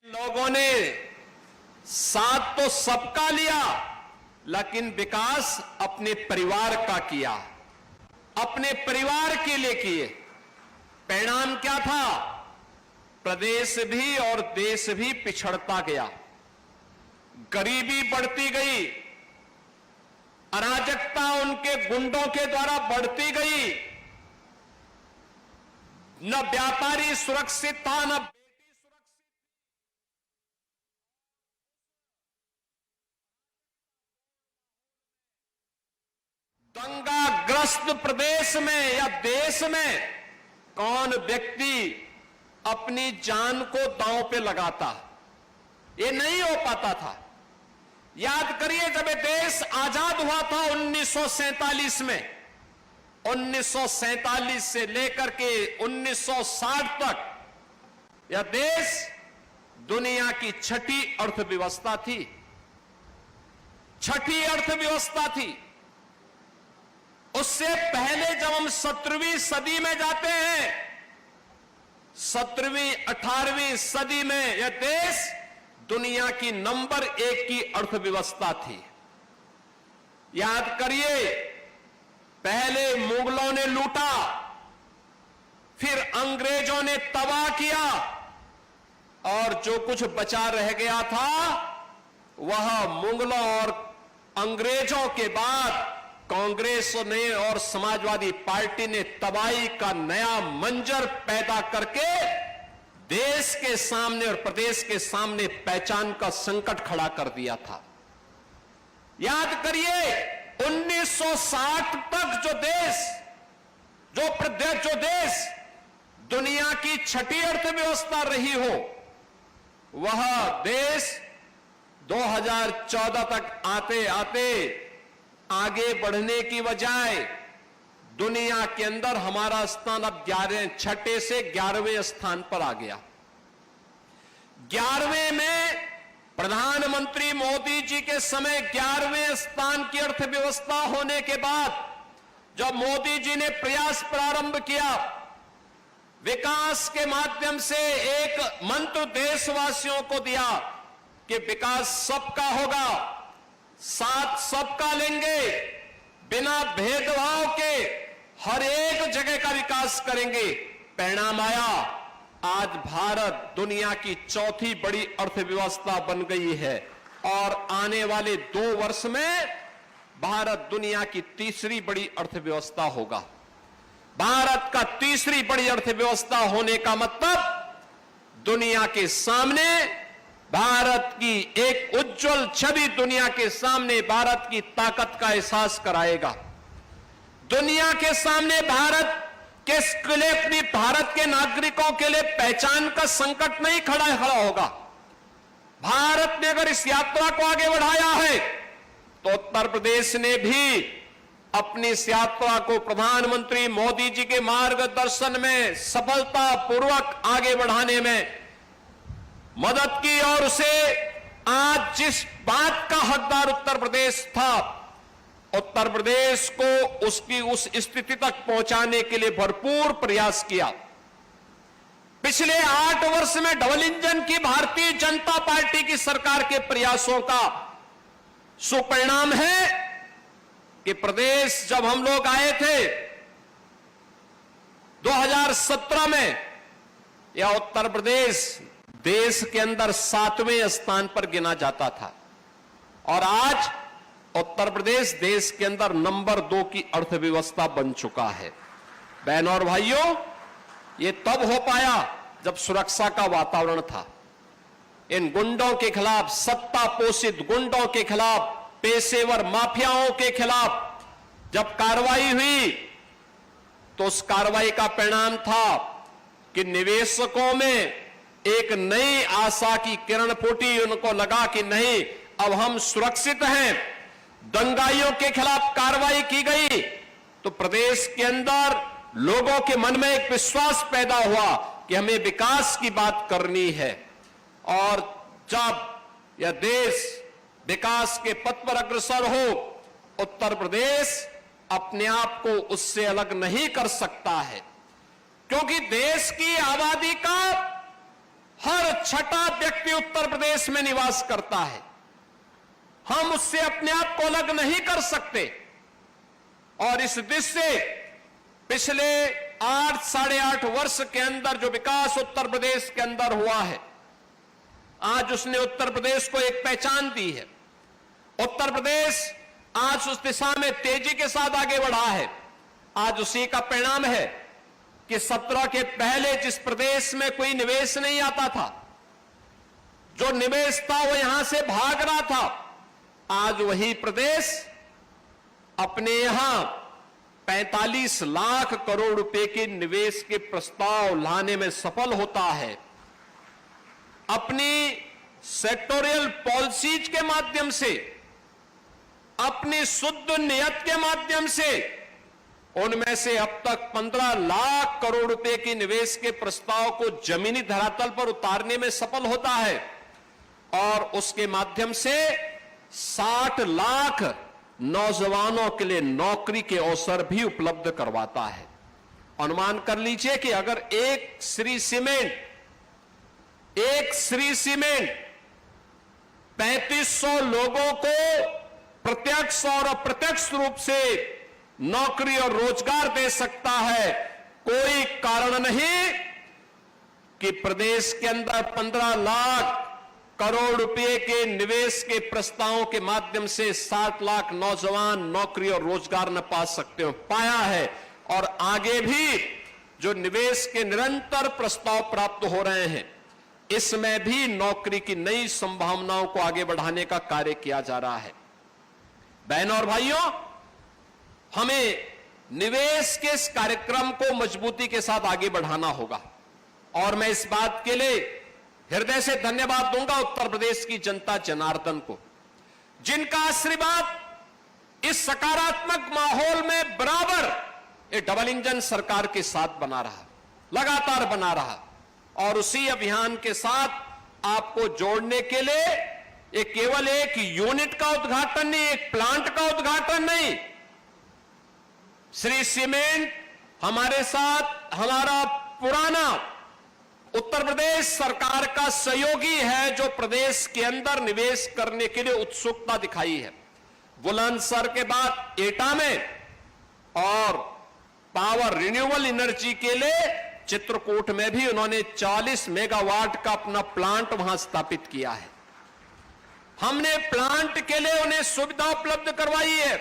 लोगों ने साथ तो सबका लिया, लेकिन विकास अपने परिवार का किया, अपने परिवार के लिए किए। परिणाम क्या था? प्रदेश भी और देश भी पिछड़ता गया, गरीबी बढ़ती गई, अराजकता उनके गुंडों के द्वारा बढ़ती गई, न व्यापारी सुरक्षित था, न दंगाग्रस्त प्रदेश में या देश में कौन व्यक्ति अपनी जान को दांव पे लगाता? ये नहीं हो पाता था। याद करिए, जब ये देश आजाद हुआ था 1947 में, 1947 से लेकर के 1960 तक यह देश दुनिया की छठी अर्थव्यवस्था थी, छठी अर्थव्यवस्था थी। उससे पहले जब हम 17वीं सदी में जाते हैं, 17वीं 18वीं सदी में यह देश दुनिया की नंबर 1 की अर्थव्यवस्था थी। याद करिए, पहले मुगलों ने लूटा, फिर अंग्रेजों ने तबाह किया, और जो कुछ बचा रह गया था वह मुगलों और अंग्रेजों के बाद कांग्रेस ने और समाजवादी पार्टी ने तबाही का नया मंजर पैदा करके देश के सामने और प्रदेश के सामने पहचान का संकट खड़ा कर दिया था। याद करिए, 1960 तक जो देश दुनिया की छठी अर्थव्यवस्था रही हो, वह देश 2014 तक आते आते आगे बढ़ने की बजाय दुनिया के अंदर हमारा स्थान अब 6 से 11वें स्थान पर आ गया। 11वें में प्रधानमंत्री मोदी जी के समय 11वें स्थान की अर्थव्यवस्था होने के बाद जब मोदी जी ने प्रयास प्रारंभ किया, विकास के माध्यम से एक मंत्र देशवासियों को दिया कि विकास सबका होगा, साथ सबका लेंगे, बिना भेदभाव के हर एक जगह का विकास करेंगे। परिणाम आया, आज भारत दुनिया की चौथी बड़ी अर्थव्यवस्था बन गई है, और आने वाले 2 वर्ष में भारत दुनिया की तीसरी बड़ी अर्थव्यवस्था होगा। भारत का तीसरी बड़ी अर्थव्यवस्था होने का मतलब दुनिया के सामने भारत की एक उज्जवल छवि, दुनिया के सामने भारत की ताकत का एहसास कराएगा। दुनिया के सामने भारत के लिए, अपनी भारत के नागरिकों के लिए पहचान का संकट नहीं खड़ा होगा। भारत ने अगर इस यात्रा को आगे बढ़ाया है तो उत्तर प्रदेश ने भी अपनी इस यात्रा को प्रधानमंत्री मोदी जी के मार्गदर्शन में सफलतापूर्वक आगे बढ़ाने में मदद की, और उसे आज जिस बात का हकदार उत्तर प्रदेश था, उत्तर प्रदेश को उसकी उस स्थिति तक पहुंचाने के लिए भरपूर प्रयास किया। पिछले 8 वर्ष में डबल इंजन की भारतीय जनता पार्टी की सरकार के प्रयासों का सुपरिणाम है कि प्रदेश, जब हम लोग आए थे 2017 में, यह उत्तर प्रदेश देश के अंदर 7वें स्थान पर गिना जाता था, और आज उत्तर प्रदेश देश के अंदर नंबर 2 की अर्थव्यवस्था बन चुका है। बहनों और भाइयों, ये तब हो पाया जब सुरक्षा का वातावरण था। इन गुंडों के खिलाफ, सत्ता पोषित गुंडों के खिलाफ, पेशेवर माफियाओं के खिलाफ जब कार्रवाई हुई, तो उस कार्रवाई का परिणाम था कि निवेशकों में एक नई आशा की किरण फूटी। उनको लगा कि नहीं, अब हम सुरक्षित हैं। दंगाइयों के खिलाफ कार्रवाई की गई तो प्रदेश के अंदर लोगों के मन में एक विश्वास पैदा हुआ कि हमें विकास की बात करनी है, और जब यह देश विकास के पथ पर अग्रसर हो, उत्तर प्रदेश अपने आप को उससे अलग नहीं कर सकता है, क्योंकि देश की आबादी का हर छठा व्यक्ति उत्तर प्रदेश में निवास करता है। हम उससे अपने आप को अलग नहीं कर सकते। और इस दृष्टि से पिछले 8 साढ़े 8 वर्ष के अंदर जो विकास उत्तर प्रदेश के अंदर हुआ है, आज उसने उत्तर प्रदेश को एक पहचान दी है। उत्तर प्रदेश आज उस दिशा में तेजी के साथ आगे बढ़ा है। आज उसी का परिणाम है कि 17 के पहले जिस प्रदेश में कोई निवेश नहीं आता था, जो निवेश था वो यहां से भाग रहा था, आज वही प्रदेश अपने यहां 45 लाख करोड़ रुपए के निवेश के प्रस्ताव लाने में सफल होता है। अपनी सेक्टोरियल पॉलिसीज के माध्यम से, अपनी शुद्ध नियत के माध्यम से उनमें से अब तक 15 लाख करोड़ रुपए के निवेश के प्रस्ताव को जमीनी धरातल पर उतारने में सफल होता है और उसके माध्यम से 60 लाख नौजवानों के लिए नौकरी के अवसर भी उपलब्ध करवाता है। अनुमान कर लीजिए कि अगर एक श्री सीमेंट 3500 लोगों को प्रत्यक्ष और अप्रत्यक्ष रूप से नौकरी और रोजगार दे सकता है, कोई कारण नहीं कि प्रदेश के अंदर 15 लाख करोड़ रुपए के निवेश के प्रस्तावों के माध्यम से 60 लाख नौजवान नौकरी और रोजगार न पा सकते हो। पाया है और आगे भी जो निवेश के निरंतर प्रस्ताव प्राप्त हो रहे हैं, इसमें भी नौकरी की नई संभावनाओं को आगे बढ़ाने का कार्य किया जा रहा है। बहनों और भाइयों, हमें निवेश के इस कार्यक्रम को मजबूती के साथ आगे बढ़ाना होगा और मैं इस बात के लिए हृदय से धन्यवाद दूंगा उत्तर प्रदेश की जनता जनार्दन को, जिनका आशीर्वाद इस सकारात्मक माहौल में बराबर ये डबल इंजन सरकार के साथ बना रहा, लगातार बना रहा। और उसी अभियान के साथ आपको जोड़ने के लिए ये केवल एक यूनिट का उद्घाटन नहीं, एक प्लांट का उद्घाटन नहीं, श्री सीमेंट हमारे साथ हमारा पुराना उत्तर प्रदेश सरकार का सहयोगी है, जो प्रदेश के अंदर निवेश करने के लिए उत्सुकता दिखाई है। बुलंदशहर के बाद एटा में और पावर रिन्यूएबल एनर्जी के लिए चित्रकूट में भी उन्होंने 40 मेगावाट का अपना प्लांट वहां स्थापित किया है। हमने प्लांट के लिए उन्हें सुविधा उपलब्ध करवाई है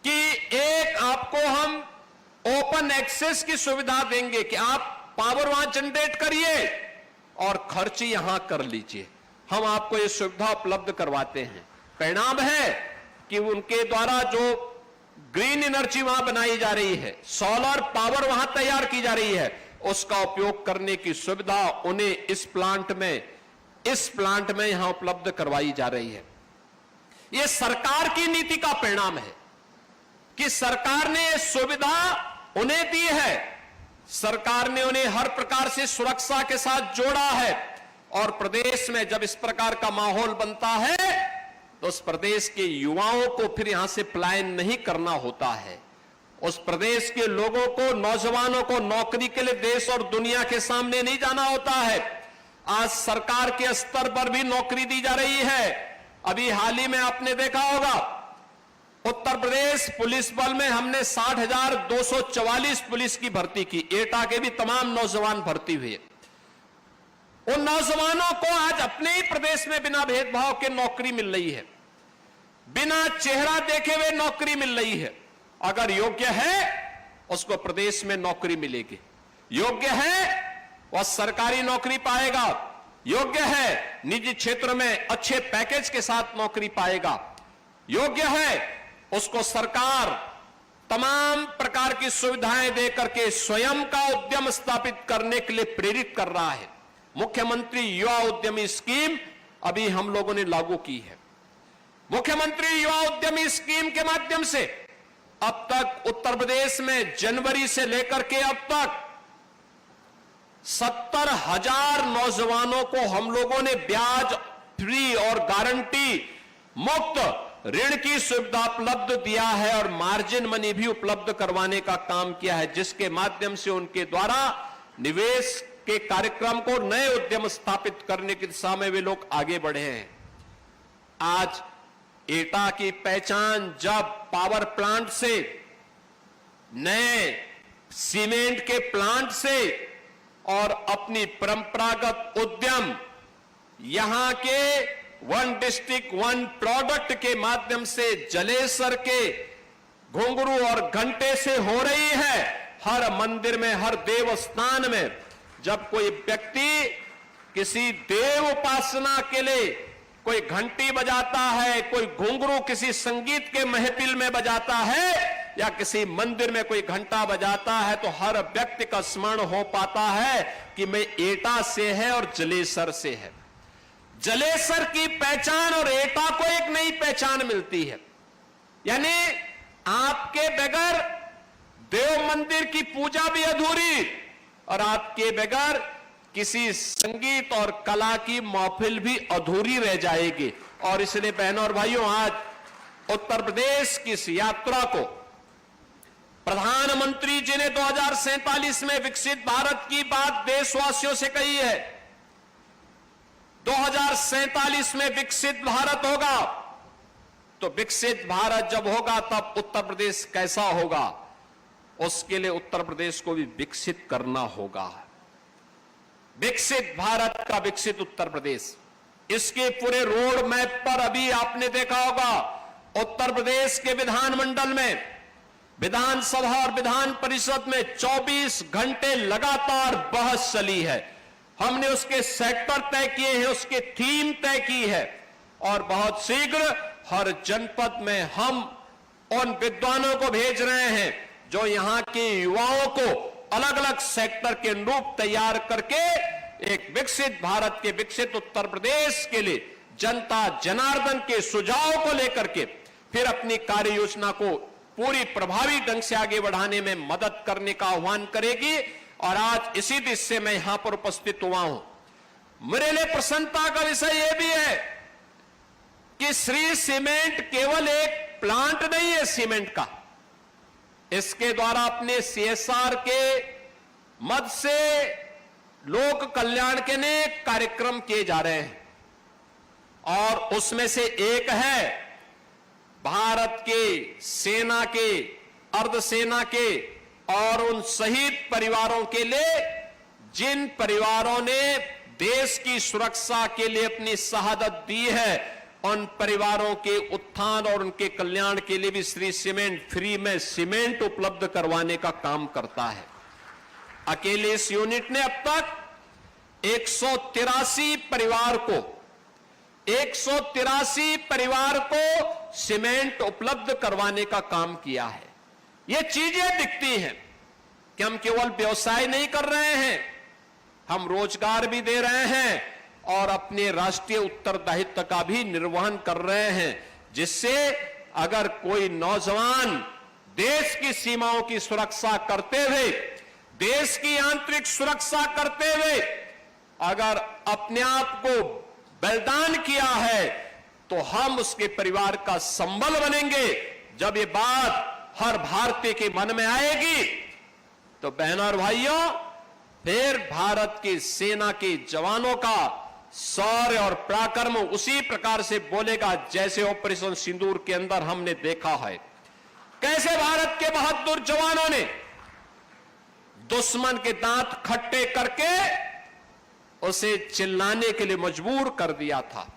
कि एक आपको हम ओपन एक्सेस की सुविधा देंगे कि आप पावर वहां जनरेट करिए और खर्च यहां कर लीजिए। हम आपको ये सुविधा उपलब्ध करवाते हैं। परिणाम है कि उनके द्वारा जो ग्रीन एनर्जी वहां बनाई जा रही है, सोलर पावर वहां तैयार की जा रही है, उसका उपयोग करने की सुविधा उन्हें इस प्लांट में यहां उपलब्ध करवाई जा रही है। यह सरकार की नीति का परिणाम है कि सरकार ने यह सुविधा उन्हें दी है। सरकार ने उन्हें हर प्रकार से सुरक्षा के साथ जोड़ा है और प्रदेश में जब इस प्रकार का माहौल बनता है तो उस प्रदेश के युवाओं को फिर यहां से पलायन नहीं करना होता है। उस प्रदेश के लोगों को, नौजवानों को नौकरी के लिए देश और दुनिया के सामने नहीं जाना होता है। आज सरकार के स्तर पर भी नौकरी दी जा रही है। अभी हाल ही में आपने देखा होगा उत्तर प्रदेश पुलिस बल में हमने 60,244 पुलिस की भर्ती की। एटा के भी तमाम नौजवान भर्ती हुए। उन नौजवानों को आज अपने ही प्रदेश में बिना भेदभाव के नौकरी मिल रही है, बिना चेहरा देखे हुए नौकरी मिल रही है। अगर योग्य है उसको प्रदेश में नौकरी मिलेगी, योग्य है वह सरकारी नौकरी पाएगा, योग्य है निजी क्षेत्र में अच्छे पैकेज के साथ नौकरी पाएगा, योग्य है उसको सरकार तमाम प्रकार की सुविधाएं देकर के स्वयं का उद्यम स्थापित करने के लिए प्रेरित कर रहा है। मुख्यमंत्री युवा उद्यमी स्कीम अभी हम लोगों ने लागू की है। मुख्यमंत्री युवा उद्यमी स्कीम के माध्यम से अब तक उत्तर प्रदेश में जनवरी से लेकर के अब तक 70,000 नौजवानों को हम लोगों ने ब्याज फ्री और गारंटी मुक्त ऋण की सुविधा उपलब्ध दिया है और मार्जिन मनी भी उपलब्ध करवाने का काम किया है, जिसके माध्यम से उनके द्वारा निवेश के कार्यक्रम को, नए उद्यम स्थापित करने की दिशा में वे लोग आगे बढ़े हैं। आज एटा की पहचान जब पावर प्लांट से, नए सीमेंट के प्लांट से और अपनी परंपरागत उद्यम यहां के वन डिस्ट्रिक्ट वन प्रोडक्ट के माध्यम से जलेसर के घुंघरू और घंटे से हो रही है। हर मंदिर में, हर देव स्थान में जब कोई व्यक्ति किसी देव उपासना के लिए कोई घंटी बजाता है, कोई घुंघरू किसी संगीत के महफिल में बजाता है या किसी मंदिर में कोई घंटा बजाता है, तो हर व्यक्ति का स्मरण हो पाता है कि मैं एटा से है और जलेसर से है। जलेसर की पहचान और एटा को एक नई पहचान मिलती है। यानी आपके बगैर देव मंदिर की पूजा भी अधूरी और आपके बगैर किसी संगीत और कला की महफिल भी अधूरी रह जाएगी। और इसलिए बहनों और भाइयों, आज उत्तर प्रदेश की इस यात्रा को प्रधानमंत्री जी ने 2047 में विकसित भारत की बात देशवासियों से कही है। 2047 में विकसित भारत होगा, तो विकसित भारत जब होगा तब उत्तर प्रदेश कैसा होगा, उसके लिए उत्तर प्रदेश को भी विकसित करना होगा। विकसित भारत का विकसित उत्तर प्रदेश, इसके पूरे रोड मैप पर अभी आपने देखा होगा उत्तर प्रदेश के विधानमंडल में, विधानसभा और विधान परिषद में 24 घंटे लगातार बहस चली है। हमने उसके सेक्टर तय किए हैं, उसके थीम तय की है और बहुत शीघ्र हर जनपद में हम उन विद्वानों को भेज रहे हैं जो यहां के युवाओं को अलग अलग सेक्टर के अनुरूप तैयार करके एक विकसित भारत के, विकसित उत्तर प्रदेश के लिए जनता जनार्दन के सुझाव को लेकर के फिर अपनी कार्य योजना को पूरी प्रभावी ढंग से आगे बढ़ाने में मदद करने का आह्वान करेगी। और आज इसी दिशा से मैं यहां पर उपस्थित हुआ हूं। मेरे लिए प्रसन्नता का विषय यह भी है कि श्री सीमेंट केवल एक प्लांट नहीं है सीमेंट का, इसके द्वारा अपने CSR के मद से लोक कल्याण के अनेक कार्यक्रम किए जा रहे हैं और उसमें से एक है भारत के सेना के, अर्धसेना के और उन शहीद परिवारों के लिए जिन परिवारों ने देश की सुरक्षा के लिए अपनी शहादत दी है, उन परिवारों के उत्थान और उनके कल्याण के लिए भी श्री सीमेंट फ्री में सीमेंट उपलब्ध करवाने का काम करता है। अकेले इस यूनिट ने अब तक 183 परिवार को सीमेंट उपलब्ध करवाने का काम किया है। ये चीजें दिखती हैं कि हम केवल व्यवसाय नहीं कर रहे हैं, हम रोजगार भी दे रहे हैं और अपने राष्ट्रीय उत्तरदायित्व का भी निर्वहन कर रहे हैं, जिससे अगर कोई नौजवान देश की सीमाओं की सुरक्षा करते हुए, देश की आंतरिक सुरक्षा करते हुए अगर अपने आप को बलिदान किया है, तो हम उसके परिवार का संबल बनेंगे। जब ये बात हर भारतीय के मन में आएगी तो बहनों और भाइयों, फिर भारत की सेना के जवानों का शौर्य और पराक्रम उसी प्रकार से बोलेगा जैसे ऑपरेशन सिंदूर के अंदर हमने देखा है, कैसे भारत के बहादुर जवानों ने दुश्मन के दांत खट्टे करके उसे चिल्लाने के लिए मजबूर कर दिया था।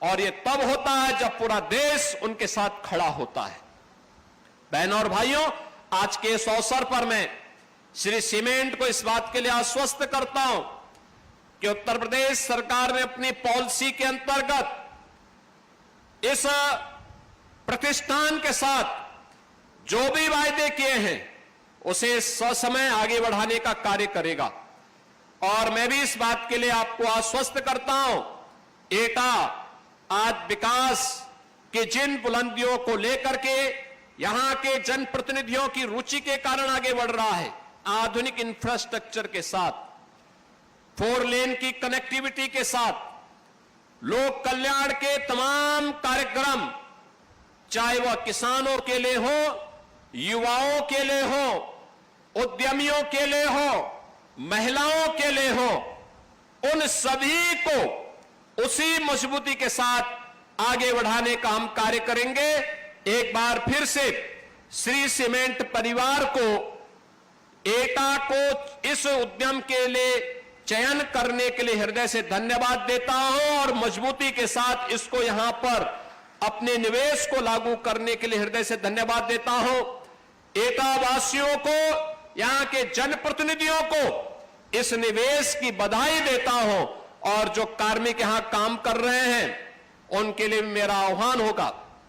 और यह तब होता है जब पूरा देश उनके साथ खड़ा होता है। बहनों और भाइयों, आज के इस अवसर पर मैं श्री सीमेंट को इस बात के लिए आश्वस्त करता हूं कि उत्तर प्रदेश सरकार ने अपनी पॉलिसी के अंतर्गत इस प्रतिष्ठान के साथ जो भी वायदे किए हैं उसे ससमय आगे बढ़ाने का कार्य करेगा। और मैं भी इस बात के लिए आपको आश्वस्त करता हूं, एटा आज विकास के जिन बुलंदियों को लेकर के यहां के जनप्रतिनिधियों की रुचि के कारण आगे बढ़ रहा है, आधुनिक इंफ्रास्ट्रक्चर के साथ, 4 लेन की कनेक्टिविटी के साथ, लोक कल्याण के तमाम कार्यक्रम, चाहे वह किसानों के लिए हो, युवाओं के लिए हो, उद्यमियों के लिए हो, महिलाओं के लिए हो, उन सभी को उसी मजबूती के साथ आगे बढ़ाने का हम कार्य करेंगे। एक बार फिर से श्री सीमेंट परिवार को, एटा को इस उद्यम के लिए चयन करने के लिए हृदय से धन्यवाद देता हूं और मजबूती के साथ इसको यहां पर अपने निवेश को लागू करने के लिए हृदय से धन्यवाद देता हूं। एटा वासियों को, यहां के जनप्रतिनिधियों को इस निवेश की बधाई देता हूं और जो कार्मिक यहां काम कर रहे हैं उनके लिए मेरा आह्वान होगा